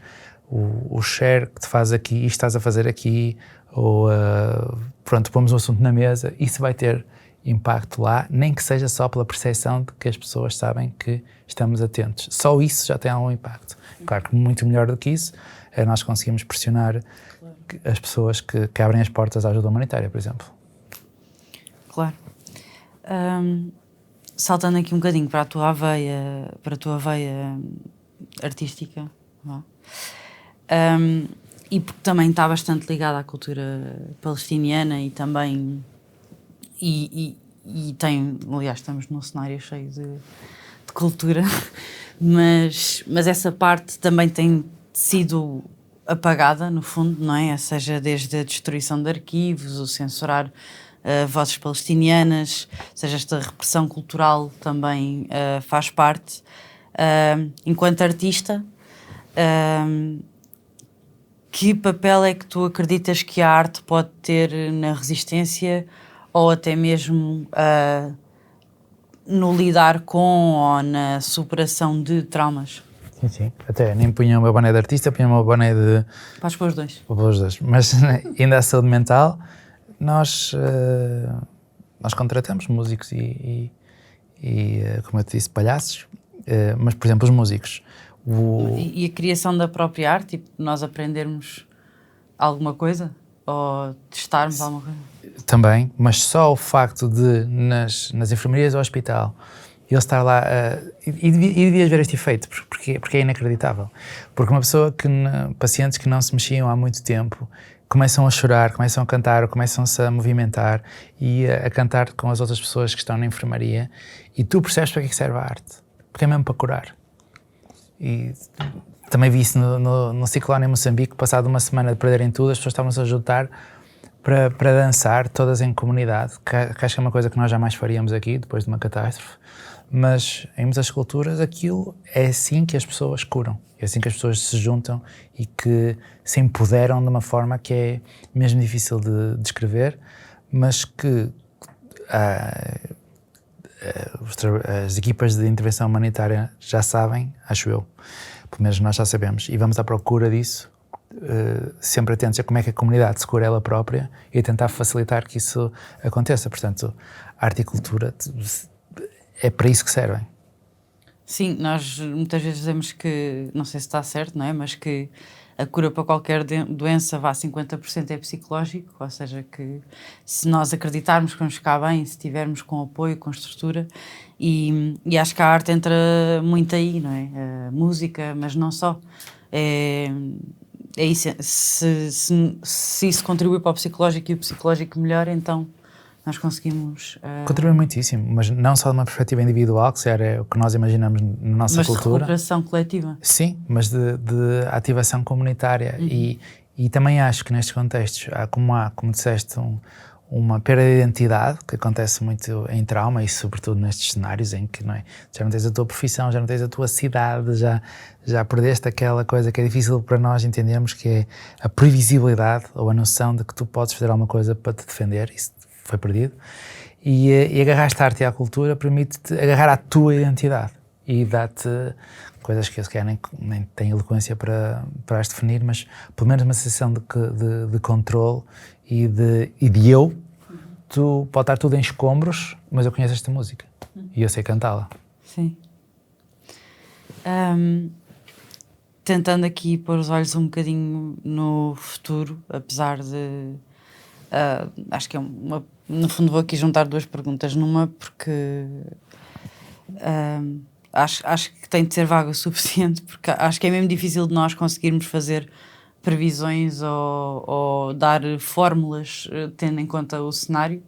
Speaker 2: o share que te faz aqui, isto estás a fazer aqui, ou pronto, pomos um assunto na mesa, isso vai ter impacto lá, nem que seja só pela percepção de que as pessoas sabem que estamos atentos. Só isso já tem algum impacto. Claro que muito melhor do que isso, nós conseguimos pressionar as pessoas que abrem as portas à ajuda humanitária, por exemplo. Claro.
Speaker 1: Saltando aqui um bocadinho para a tua veia artística, e porque também está bastante ligada à cultura palestiniana e também e tem, aliás, estamos num cenário cheio de cultura, mas essa parte também tem sido apagada, no fundo, não é? Ou seja, desde a destruição de arquivos, o censurar vozes palestinianas, ou seja, esta repressão cultural também faz parte. Enquanto artista, que papel é que tu acreditas que a arte pode ter na resistência ou até mesmo no lidar com ou na superação de traumas?
Speaker 2: Sim. Até nem punha uma boné de artista, punha uma boné de...
Speaker 1: Vais para os dois.
Speaker 2: Para os dois. Mas ainda a saúde mental, nós contratamos músicos e como eu te disse, palhaços, mas, por exemplo, os músicos.
Speaker 1: E a criação da própria arte, tipo, nós aprendermos alguma coisa? Ou testarmos alguma coisa?
Speaker 2: Também, mas só o facto de, nas enfermarias do hospital, ele estar lá, e devias ver este efeito, porque é inacreditável. Porque uma pessoa pacientes que não se mexiam há muito tempo, começam a chorar, começam a cantar, começam-se a movimentar e a cantar com as outras pessoas que estão na enfermaria, e tu percebes para que serve a arte. Porque é mesmo para curar. E também vi isso no ciclone em Moçambique, passado uma semana de perderem tudo, as pessoas estavam-se a juntar para dançar, todas em comunidade, que acho que é uma coisa que nós jamais faríamos aqui, depois de uma catástrofe. Mas em muitas culturas aquilo é assim que as pessoas curam, é assim que as pessoas se juntam e que se empoderam de uma forma que é mesmo difícil de descrever, mas que as equipas de intervenção humanitária já sabem, acho eu, pelo menos nós já sabemos, e vamos à procura disso sempre atentos a como é que a comunidade se cura ela própria e a tentar facilitar que isso aconteça. Portanto, a arte e cultura é para isso que servem.
Speaker 1: Sim, nós muitas vezes dizemos que, não sei se está certo, não é? Mas que a cura para qualquer doença, 50% é psicológico, ou seja, que se nós acreditarmos que vamos ficar bem, se tivermos com apoio, com estrutura, e acho que a arte entra muito aí, não é? A música, mas não só. É isso, se isso contribui para o psicológico e o psicológico melhor, então nós conseguimos...
Speaker 2: Contribui muitíssimo, mas não só de uma perspectiva individual, que é o que nós imaginamos na nossa cultura. Mas de
Speaker 1: recuperação coletiva.
Speaker 2: Sim, mas de ativação comunitária. E também acho que nestes contextos há, como disseste, uma perda de identidade, que acontece muito em trauma e sobretudo nestes cenários em que já não tens a tua profissão, já não tens a tua cidade, já perdeste aquela coisa que é difícil para nós entendermos, que é a previsibilidade ou a noção de que tu podes fazer alguma coisa para te defender. Isso foi perdido, e agarrar-te à arte e à cultura permite-te agarrar à tua identidade e dá-te coisas que eu se calhar nem tenho eloquência para as definir, mas pelo menos uma sensação de controle e de eu. Tu pode estar tudo em escombros, mas eu conheço esta música e eu sei cantá-la.
Speaker 1: Sim. Tentando aqui pôr os olhos um bocadinho no futuro, apesar de... acho que é no fundo vou aqui juntar duas perguntas numa, porque acho que tem de ser vaga o suficiente, porque acho que é mesmo difícil de nós conseguirmos fazer previsões ou dar fórmulas tendo em conta o cenário,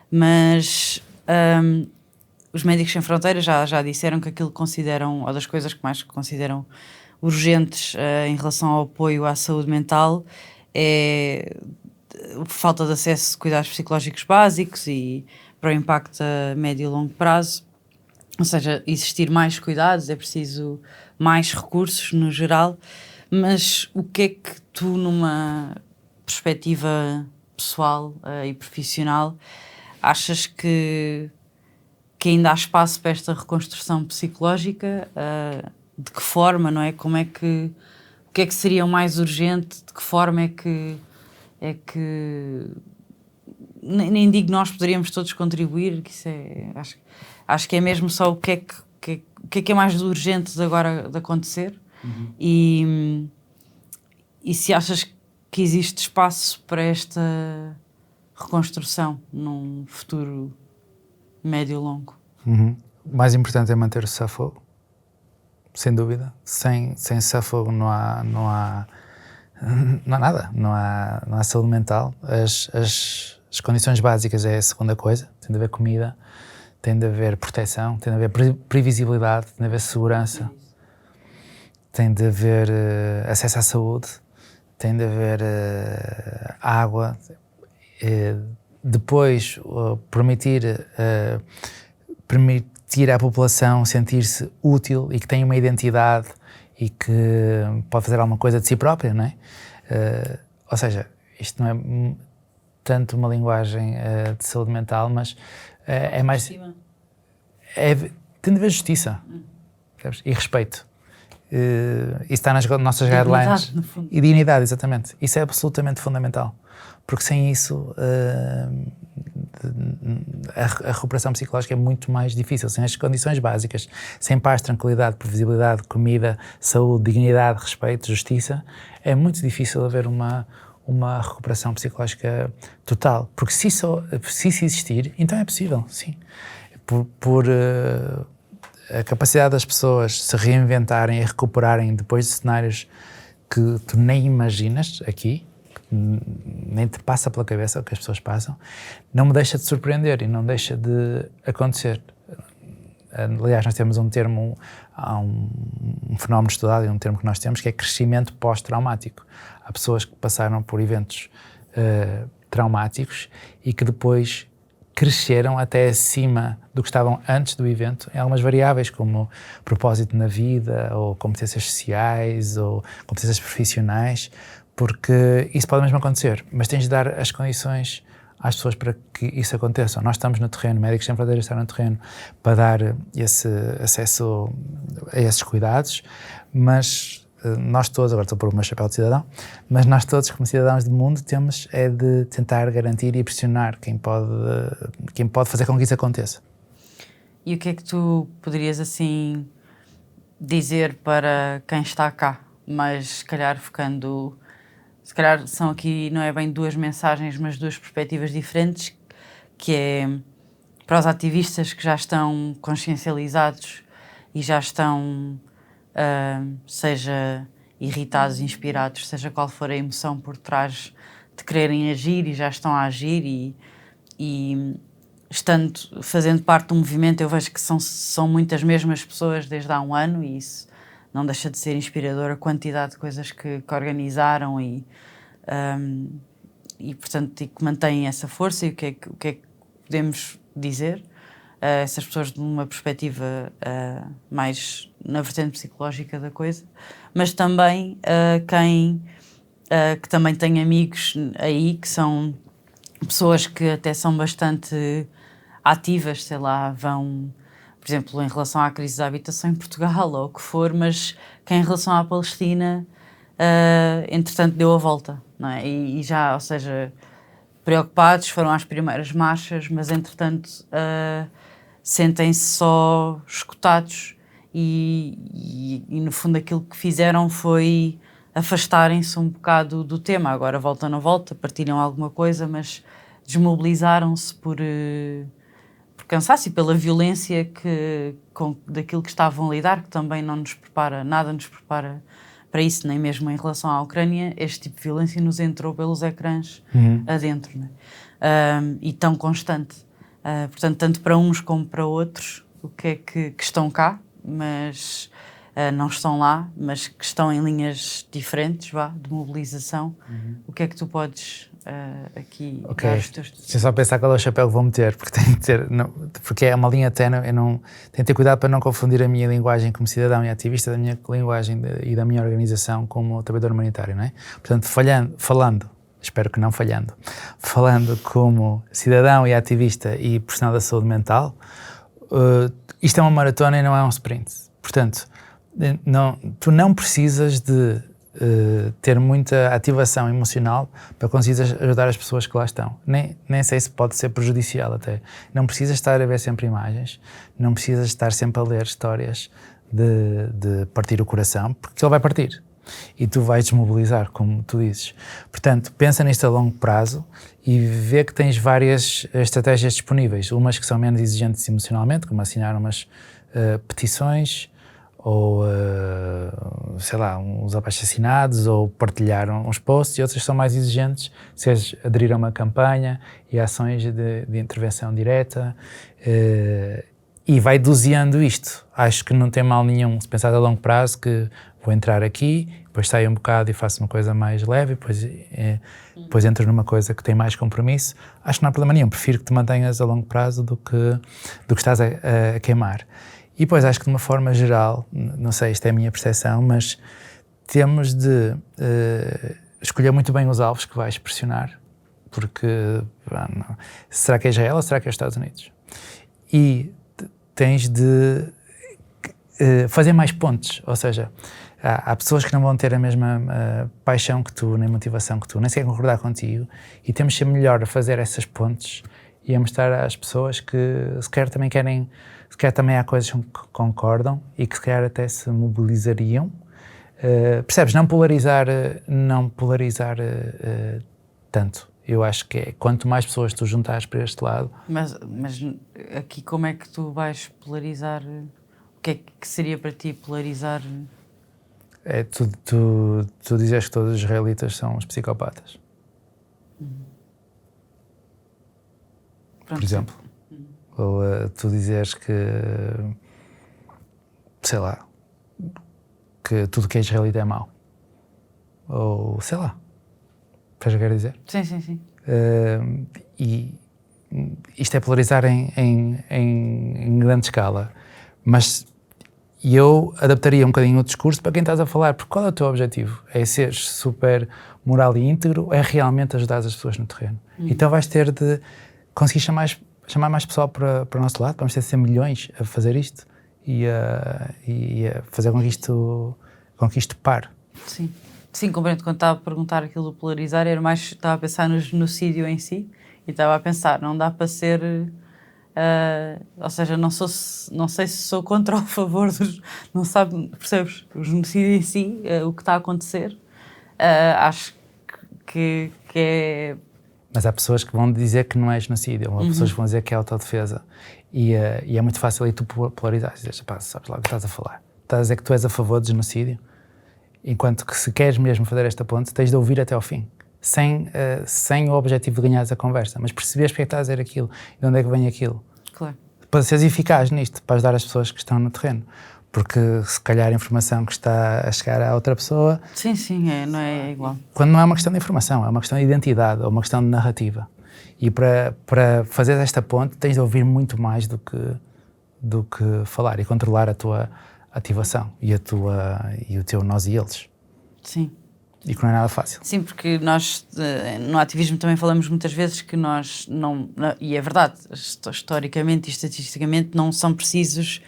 Speaker 1: mas os Médicos Sem Fronteiras já disseram que aquilo que consideram, ou das coisas que mais consideram urgentes em relação ao apoio à saúde mental é falta de acesso a cuidados psicológicos básicos e para o impacto a médio e longo prazo, ou seja, existir mais cuidados, é preciso mais recursos no geral, mas o que é que tu, numa perspectiva pessoal e profissional, achas que ainda há espaço para esta reconstrução psicológica? De que forma, não é? O que é que seria o mais urgente? De que forma é que nem digo nós poderíamos todos contribuir, que isso acho que é mesmo só o que é mais urgente agora de acontecer. E se achas que existe espaço para esta reconstrução num futuro médio longo?
Speaker 2: O mais importante é manter o cessar-fogo, sem dúvida. Sem cessar-fogo não há nada, não há saúde mental. As condições básicas é a segunda coisa. Tem de haver comida, tem de haver proteção, tem de haver previsibilidade, tem de haver segurança, tem de haver acesso à saúde, tem de haver água. Depois permitir à população sentir-se útil e que tem uma identidade e que pode fazer alguma coisa de si própria, não é? Ou seja, isto não é tanto uma linguagem de saúde mental, mas é mais... tem de haver justiça, sabes? E respeito. Isso está nas nossas guidelines. E dignidade, exatamente. Isso é absolutamente fundamental. Porque sem isso a recuperação psicológica é muito mais difícil. Sem as condições básicas, sem paz, tranquilidade, previsibilidade, comida, saúde, dignidade, respeito, justiça, é muito difícil haver uma recuperação psicológica total. Porque se isso existir, então é possível, sim. Por a capacidade das pessoas se reinventarem e recuperarem depois de cenários que tu nem imaginas aqui, nem te passa pela cabeça o que as pessoas passam, não me deixa de surpreender e não deixa de acontecer. Aliás, nós temos um termo, há um fenómeno estudado e um termo que nós temos que é crescimento pós-traumático. Há pessoas que passaram por eventos traumáticos e que depois cresceram até acima do que estavam antes do evento em algumas variáveis, como propósito na vida, ou competências sociais, ou competências profissionais, porque isso pode mesmo acontecer, mas tens de dar as condições às pessoas para que isso aconteça. Nós estamos no terreno, Médicos Sem Fronteiras está no terreno para dar esse acesso a esses cuidados, mas nós todos, agora estou a pôr o meu chapéu de cidadão, mas nós todos como cidadãos do mundo temos é de tentar garantir e pressionar quem pode fazer com que isso aconteça.
Speaker 1: E o que é que tu poderias assim dizer para quem está cá, mas se calhar focando, se calhar são aqui, não é bem duas mensagens, mas duas perspectivas diferentes, que é para os ativistas que já estão consciencializados e já estão, seja irritados, inspirados, seja qual for a emoção por trás de quererem agir e já estão a agir e fazendo parte do movimento, eu vejo que são muitas mesmas pessoas desde há um ano e isso não deixa de ser inspirador, a quantidade de coisas que organizaram e portanto, e que mantêm essa força. E o que é que podemos dizer a essas pessoas de uma perspectiva mais na vertente psicológica da coisa, mas também quem que também tem amigos aí que são pessoas que até são bastante ativas, sei lá, vão, por exemplo, em relação à crise da habitação em Portugal ou o que for, mas que em relação à Palestina, entretanto deu a volta, não é? E já, ou seja, preocupados, foram às primeiras marchas, mas entretanto sentem-se só escutados e no fundo aquilo que fizeram foi afastarem-se um bocado do tema. Agora voltam na volta, partilham alguma coisa, mas desmobilizaram-se por cansaço e pela violência daquilo que estavam a lidar, que também não nos prepara, nada nos prepara para isso, nem mesmo em relação à Ucrânia. Este tipo de violência nos entrou pelos ecrãs adentro, né? E tão constante. Portanto, tanto para uns como para outros, o que é que estão cá, mas não estão lá, mas que estão em linhas diferentes, de mobilização. O que é que tu podes aqui dar os teus...
Speaker 2: Deixa eu só pensar qual é o chapéu que vou meter, porque tem que ter, não, porque é uma linha ténue, tenho que ter cuidado para não confundir a minha linguagem como cidadão e ativista da minha linguagem e da minha organização como trabalhador humanitário, não é? Portanto, falando, espero que não falhando como cidadão e ativista e profissional da saúde mental, isto é uma maratona e não é um sprint. Portanto, tu não precisas de ter muita ativação emocional para conseguir ajudar as pessoas que lá estão. Nem sei se pode ser prejudicial até. Não precisas estar a ver sempre imagens, não precisas estar sempre a ler histórias de partir o coração, porque ele vai partir. E tu vais desmobilizar, como tu dizes. Portanto, pensa nisto a longo prazo e vê que tens várias estratégias disponíveis. Umas que são menos exigentes emocionalmente, como assinar umas petições, ou, sei lá, uns abaixo-assinados, ou partilhar uns posts, e outras são mais exigentes, se aderir a uma campanha e ações de intervenção direta, e vai doseando isto. Acho que não tem mal nenhum, se pensar a longo prazo, que vou entrar aqui, depois saio um bocado e faço uma coisa mais leve, depois entro numa coisa que tem mais compromisso. Acho que não há problema nenhum, prefiro que te mantenhas a longo prazo do que estás a queimar. E depois acho que de uma forma geral, não sei, isto é a minha percepção, mas temos de escolher muito bem os alvos que vais pressionar, porque será que é Israel ou será que é os Estados Unidos? E tens de fazer mais pontes, ou seja, há pessoas que não vão ter a mesma paixão que tu, nem motivação que tu, nem sequer concordar contigo, e temos de ser melhor a fazer essas pontes e a mostrar às pessoas que se calhar também querem, se calhar também há coisas que concordam e que se calhar até se mobilizariam. Percebes? Não polarizar tanto. Eu acho que é quanto mais pessoas tu juntares para este lado...
Speaker 1: Mas aqui como é que tu vais polarizar? O que é que seria para ti polarizar?
Speaker 2: É tu dizes que todos os israelitas são os psicopatas. Por exemplo. Ou tu dizes que, sei lá, que tudo que é israelita é mau. Ou, sei lá. Estás a querer dizer?
Speaker 1: Sim.
Speaker 2: E isto é polarizar em grande escala. Mas eu adaptaria um bocadinho o discurso para quem estás a falar, porque qual é o teu objetivo? É ser super moral e íntegro ou é realmente ajudar as pessoas no terreno? Então vais ter de conseguir chamar mais pessoal para o nosso lado, vamos ter de ser milhões a fazer isto e a fazer com que isto com que isto pare.
Speaker 1: Sim. Sim, compreendo. Quando estava a perguntar aquilo do polarizar, estava a pensar no genocídio em si e estava a pensar, não dá para ser... ou seja, não sei se sou contra ou a favor dos... Não sabe, percebes? O genocídio em si, o que está a acontecer, acho que é...
Speaker 2: Mas há pessoas que vão dizer que não é genocídio, ou há pessoas que vão dizer que é autodefesa. E é muito fácil aí tu polarizar e dizer, pá, sabes lá o que estás a falar. Estás a dizer que tu és a favor de genocídio, enquanto que se queres mesmo fazer esta ponte, tens de ouvir até ao fim, sem o objetivo de ganhares a conversa, mas perceberes porque é que estás a dizer aquilo e de onde é que vem aquilo.
Speaker 1: Claro.
Speaker 2: Para seres eficaz nisto, para ajudar as pessoas que estão no terreno. Porque se calhar a informação que está a chegar à outra pessoa...
Speaker 1: Sim, não é igual.
Speaker 2: Quando não é uma questão de informação, é uma questão de identidade, ou uma questão de narrativa. E para fazer esta ponte tens de ouvir muito mais do que falar e controlar a tua ativação e o teu nós e eles.
Speaker 1: Sim.
Speaker 2: E que não é nada fácil.
Speaker 1: Sim, porque nós no ativismo também falamos muitas vezes que nós não... E é verdade, historicamente e estatisticamente não são precisos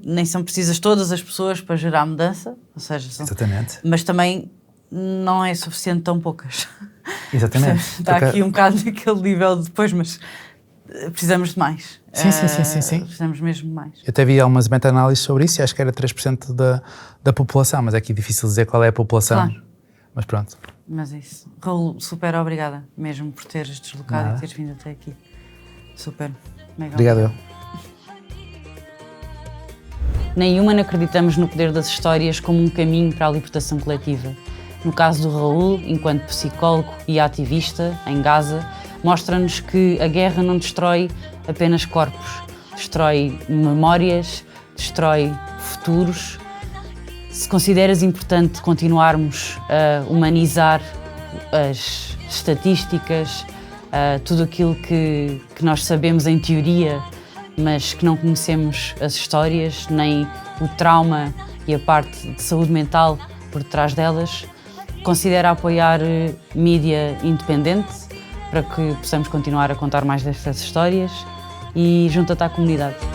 Speaker 1: nem são precisas todas as pessoas para gerar mudança, ou seja,
Speaker 2: Exatamente.
Speaker 1: Mas também não é suficiente tão poucas.
Speaker 2: Exatamente.
Speaker 1: Está aqui um bocado naquele nível de depois, mas precisamos de mais.
Speaker 2: Sim.
Speaker 1: Precisamos mesmo de mais.
Speaker 2: Eu até vi algumas meta-análises sobre isso e acho que era 3% da população, mas é aqui difícil dizer qual é a população.
Speaker 1: Claro.
Speaker 2: Mas pronto.
Speaker 1: Mas é isso. Raul, super obrigada mesmo por teres deslocado
Speaker 2: Nada.
Speaker 1: e teres vindo até aqui. Super. Mega
Speaker 2: Obrigado eu.
Speaker 1: Na Human acreditamos no poder das histórias como um caminho para a libertação coletiva. No caso do Raul, enquanto psicólogo e ativista em Gaza, mostra-nos que a guerra não destrói apenas corpos, destrói memórias, destrói futuros. Se consideras importante continuarmos a humanizar as estatísticas, tudo aquilo que nós sabemos em teoria, mas que não conhecemos as histórias, nem o trauma e a parte de saúde mental por detrás delas, considera apoiar mídia independente para que possamos continuar a contar mais destas histórias e junta-te à comunidade.